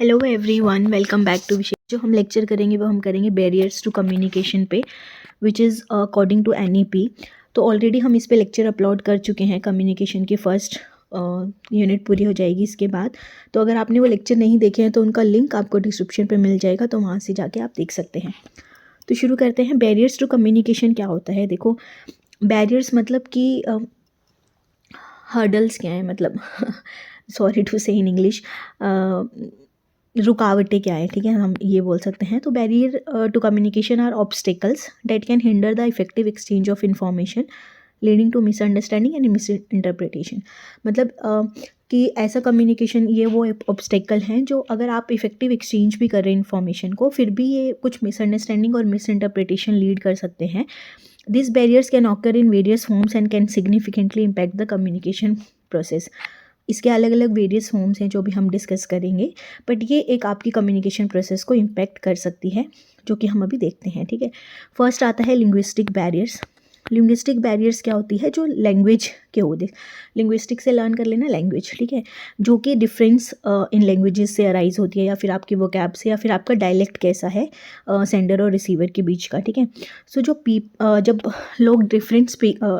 Hello everyone, welcome back to विषय। जो हम लेक्चर करेंगे वो हम करेंगे बैरियर्स टू कम्युनिकेशन पे, which is according to NEP. तो ऑलरेडी हम इस पे लेक्चर अपलोड कर चुके हैं। कम्युनिकेशन की फर्स्ट यूनिट पूरी हो जाएगी इसके बाद। तो अगर आपने वो लेक्चर नहीं देखे हैं तो उनका लिंक आपको डिस्क्रिप्शन पे मिल जाएगा, तो वहाँ से जाके आप देख सकते हैं। तो शुरू करते हैं। बैरियर्स टू कम्युनिकेशन क्या होता है? देखो, बैरियर्स मतलब कि हर्डल्स क्या है, मतलब सॉरी टू से इन इंग्लिश, रुकावटें क्या है, ठीक है, हम ये बोल सकते हैं। तो barrier to communication are obstacles that can hinder the effective exchange of information leading to misunderstanding and misinterpretation. मतलब कि ऐसा कम्युनिकेशन, ये वो ऑब्स्टेकल हैं जो अगर आप इफेक्टिव एक्सचेंज भी कर रहे हैं इन्फॉर्मेशन को, फिर भी ये कुछ मिसअंडरस्टैंडिंग और मिस इंटरप्रिटेशन लीड कर सकते हैं। This barriers can occur in various forms and can significantly impact the communication process. इसके अलग अलग वेरियस फॉर्म्स हैं जो भी हम डिस्कस करेंगे, बट ये एक आपकी कम्युनिकेशन प्रोसेस को इम्पैक्ट कर सकती है, जो कि हम अभी देखते हैं, ठीक है। फर्स्ट आता है लिंग्विस्टिक बैरियर्स। लिंग्विस्टिक बैरियर्स क्या होती है? जो लैंग्वेज के होते, लिंग्विस्टिक से लर्न कर लेना लैंग्वेज, ठीक है, जो कि डिफरेंस इन लैंग्वेजेस से अराइज होती है, या फिर आपकी वोकैब से, या फिर आपका डायलेक्ट कैसा है सेंडर और रिसीवर के बीच का, ठीक है। सो जब लोग डिफरेंट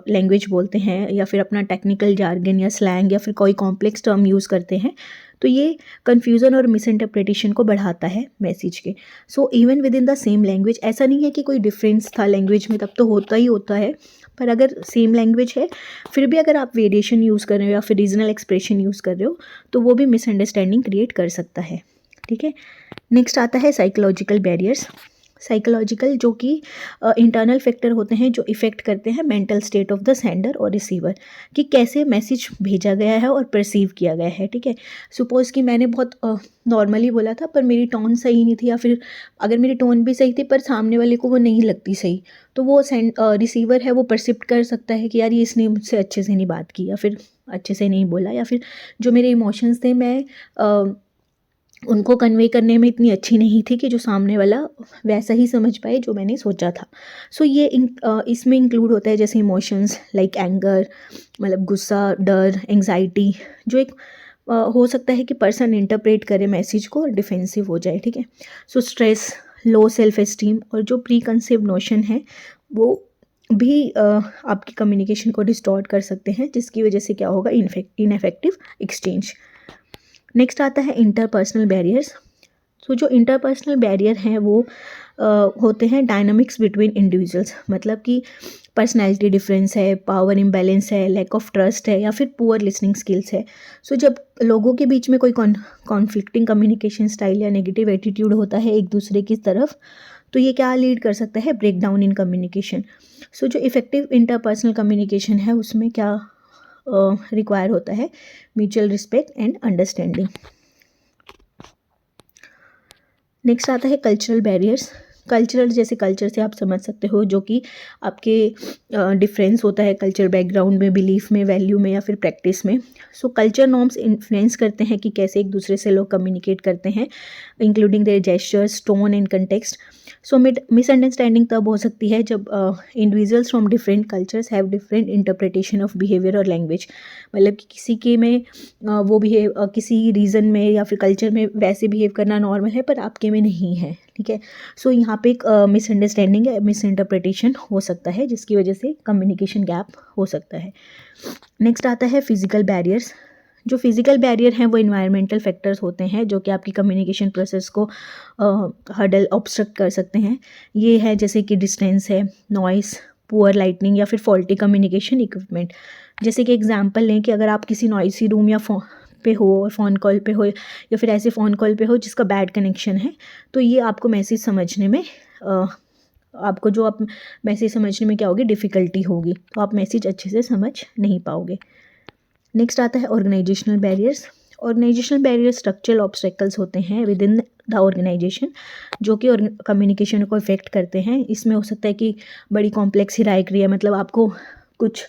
लैंग्वेज बोलते हैं, या फिर अपना टेक्निकल जार्गन या स्लैंग या फिर कोई कॉम्प्लेक्स टर्म यूज़ करते हैं, तो ये कन्फ्यूज़न और मिस इंटरप्रिटेशन को बढ़ाता है मैसेज के। So even with in the same language, ऐसा नहीं है कि कोई डिफरेंस था लैंग्वेज में, तब तो होता ही होता है, पर अगर सेम लैंग्वेज है फिर भी अगर आप वेरिएशन यूज़ कर रहे हो या फिर रीजनल एक्सप्रेशन यूज़ कर रहे हो, तो वो भी मिसअंडरस्टैंडिंग क्रिएट कर सकता है, ठीक है। नेक्स्ट आता है साइकोलॉजिकल बैरियर्स। साइकोलॉजिकल, जो कि इंटरनल फैक्टर होते हैं जो इफ़ेक्ट करते हैं mental state of the sender और रिसीवर, कि कैसे मैसेज भेजा गया है और परसीव किया गया है, ठीक है। सपोज़ कि मैंने बहुत नॉर्मली बोला था, पर मेरी टोन सही नहीं थी, या फिर अगर मेरी टोन भी सही थी पर सामने वाले को वो नहीं लगती सही, तो वो रिसीवर है वो परसिप्ट कर सकता है कि यार ये इसने मुझसे अच्छे से नहीं बात की, या फिर अच्छे से नहीं बोला, या फिर जो मेरे इमोशंस थे मैं उनको कन्वे करने में इतनी अच्छी नहीं थी कि जो सामने वाला वैसा ही समझ पाए जो मैंने सोचा था। सो ये इसमें इंक्लूड होता है जैसे इमोशंस लाइक एंगर, मतलब गुस्सा, डर, एंग्जाइटी, जो एक हो सकता है कि पर्सन इंटरप्रेट करे मैसेज को और डिफेंसिव हो जाए, ठीक है। So stress, low self esteem और जो प्री कंसेप्ट नोशन है वो भी आपकी कम्युनिकेशन को डिस्टॉर्ट कर सकते हैं, जिसकी वजह से क्या होगा, इनफेक्टिव एक्सचेंज। नेक्स्ट आता है इंटरपर्सनल बैरियर्स। सो जो इंटरपर्सनल बैरियर हैं वो होते हैं डायनामिक्स बिटवीन इंडिविजुअल्स, मतलब कि पर्सनैलिटी डिफरेंस है, पावर इम्बैलेंस है, लैक ऑफ ट्रस्ट है, या फिर पुअर लिसनिंग स्किल्स है। सो जब लोगों के बीच में कोई कॉन्फ्लिक्टिंग कम्युनिकेशन स्टाइल या नेगेटिव एटीट्यूड होता है एक दूसरे की तरफ, तो ये क्या लीड कर सकता है, ब्रेक डाउन इन कम्युनिकेशन। सो जो इफेक्टिव इंटरपर्सनल कम्युनिकेशन है उसमें क्या रिक्वायर होता है, mutual respect and understanding. Next आता है कल्चरल बैरियर्स। कल्चरल, जैसे कल्चर से आप समझ सकते हो, जो कि आपके डिफरेंस होता है कल्चर बैकग्राउंड में, बिलीफ में, वैल्यू में, या फिर प्रैक्टिस में। सो कल्चर नॉर्म्स इन्फ्लुएंस करते हैं कि कैसे एक दूसरे से लोग कम्युनिकेट करते हैं, including there gestures, tone and context. So misunderstanding तब हो सकती है जब individuals from different cultures have different interpretation of behaviour और लैंग्वेज, मतलब कि किसी के में वो बिहेव किसी रीज़न में या फिर कल्चर में वैसे बिहेव करना नॉर्मल है, पर आपके में नहीं है, ठीक है। सो यहाँ पे एक मिसअंडरस्टैंडिंग या मिस इंटरप्रिटेशन हो सकता है, जिसकी वजह से कम्युनिकेशन गैप हो सकता है। नेक्स्ट आता है फिजिकल बैरियर्स। जो फिजिकल बैरियर हैं वो इन्वायरमेंटल फैक्टर्स होते हैं जो कि आपकी कम्युनिकेशन प्रोसेस को हर्डल ऑब्स्ट्रक्ट कर सकते हैं। ये है जैसे कि डिस्टेंस है, नॉइस, पुअर लाइटनिंग, या फिर फॉल्टी कम्युनिकेशन इक्विपमेंट। जैसे कि एग्जांपल लें कि अगर आप किसी नॉइसी रूम या पे हो और फ़ोन कॉल पे हो, या फिर ऐसे फ़ोन कॉल पे हो जिसका बैड कनेक्शन है, तो ये आपको मैसेज समझने में आपको जो आप मैसेज समझने में क्या होगी, डिफ़िकल्टी होगी, तो आप मैसेज अच्छे से समझ नहीं पाओगे। नेक्स्ट आता है organisational barriers. Organisational barrier structural obstacles होते हैं विद इन द ऑर्गेनाइजेशन, जो कि कम्युनिकेशन को इफेक्ट करते हैं। इसमें हो सकता है कि बड़ी कॉम्प्लेक्स हिरार्की है, मतलब आपको कुछ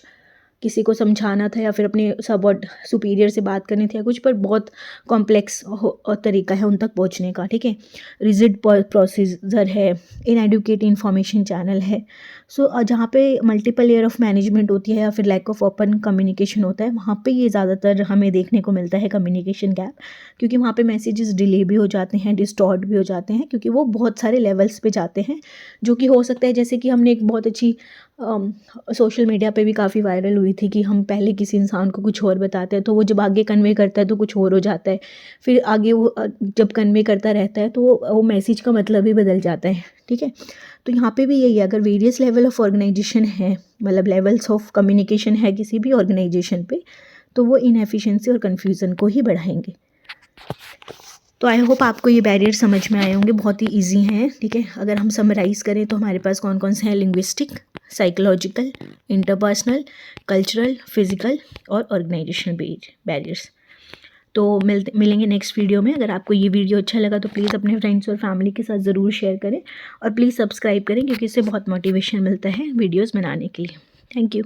किसी को समझाना था या फिर अपने सुपीरियर से बात करनी थी या कुछ, पर बहुत कॉम्प्लेक्स तरीका है उन तक पहुंचने का, ठीक है। रिजिड प्रोसीजर है, इनएडुकेट इंफॉर्मेशन चैनल है। सो जहाँ पे मल्टीपल लेयर ऑफ मैनेजमेंट होती है या फिर लैक ऑफ ओपन कम्युनिकेशन होता है, वहाँ पे ये ज़्यादातर हमें देखने को मिलता है कम्युनिकेशन गैप, क्योंकि वहाँ पे मैसेजेस डिले भी हो जाते हैं, डिस्टॉर्ट भी हो जाते हैं, क्योंकि वो बहुत सारे लेवल्स पे जाते हैं, जो कि हो सकता है जैसे कि हमने एक बहुत अच्छी सोशल मीडिया पे भी काफ़ी वायरल हुई थी कि हम पहले किसी इंसान को कुछ और बताते हैं, तो वो जब आगे कन्वे करता है तो कुछ और हो जाता है, फिर आगे वो जब कन्वे करता रहता है तो वो मैसेज का मतलब ही बदल जाता है, ठीक है। तो यहाँ पे भी यही है, अगर वेरियस लेवल ऑफ ऑर्गेनाइजेशन है, मतलब लेवल्स ऑफ कम्युनिकेशन है किसी भी ऑर्गेनाइजेशन पे, तो वो इनएफिशिएंसी और कन्फ्यूज़न को ही बढ़ाएंगे। तो आई होप आपको ये बैरियर समझ में आए होंगे, बहुत ही इजी हैं, ठीक है। अगर हम समराइज़ करें तो हमारे पास कौन कौन से हैं, linguistic, psychological, interpersonal, cultural, physical और ऑर्गेनाइजेशनल बैरियर्स। तो मिलेंगे नेक्स्ट वीडियो में। अगर आपको ये वीडियो अच्छा लगा तो प्लीज़ अपने फ्रेंड्स और फैमिली के साथ ज़रूर शेयर करें और प्लीज़ सब्सक्राइब करें, क्योंकि इससे बहुत मोटिवेशन मिलता है वीडियोज़ बनाने के लिए। Thank you.